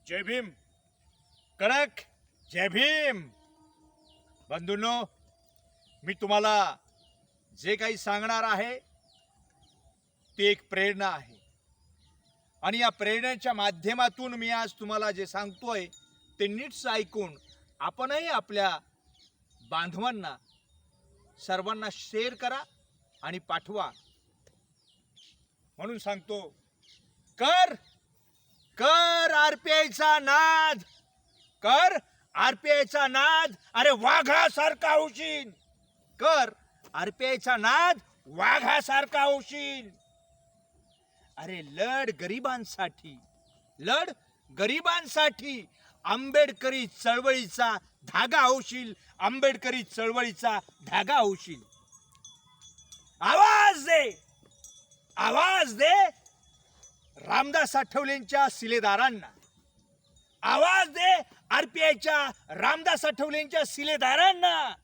जय भीम. कडक जय भीम. बंधूंनो, मी तुम्हाला जे काही सांगणार आहे ते एक प्रेरणा आहे आणि या प्रेरणेच्या माध्यमातून मी आज तुम्हाला जे सांगतोय ते नीट ऐकून आपणही आपल्या बांधवांना सर्वांना शेअर करा आणि पाठवा. म्हणून सांगतो, कर कर आरपीआयचा नाद, कर आरपीआयचा नाद. अरे वाघासारखा होशील. कर आरपीआयचा नाद, वाघासारखा होशील. अरे लढ गरिबांसाठी, लढ गरिबांसाठी. आंबेडकरी चळवळीचा धागा होशील, आंबेडकरी चळवळीचा धागा होशील. आवाज दे, आवाज दे रामदास आठवलेंच्या शिलेदारांना. आवाज दे आरपीआयच्या रामदास आठवलेंच्या शिलेदारांना.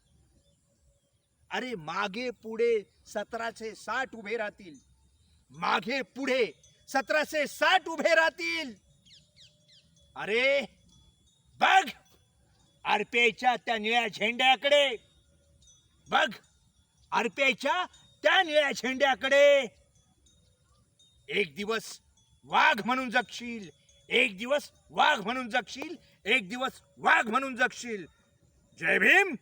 अरे मागे पुढे 1760 उभे राहतील, मागे पुढे 1760 उभे राहतील. अरे बघ आरपीआयच्या त्या निळ्या झेंड्याकडे, बघ आरपीआयच्या त्या निळ्या झेंड्याकडे. एक दिवस वाघ म्हणून जगशील, एक दिवस वाघ म्हणून जगशील, एक दिवस वाघ म्हणून जगशील. जय भीम.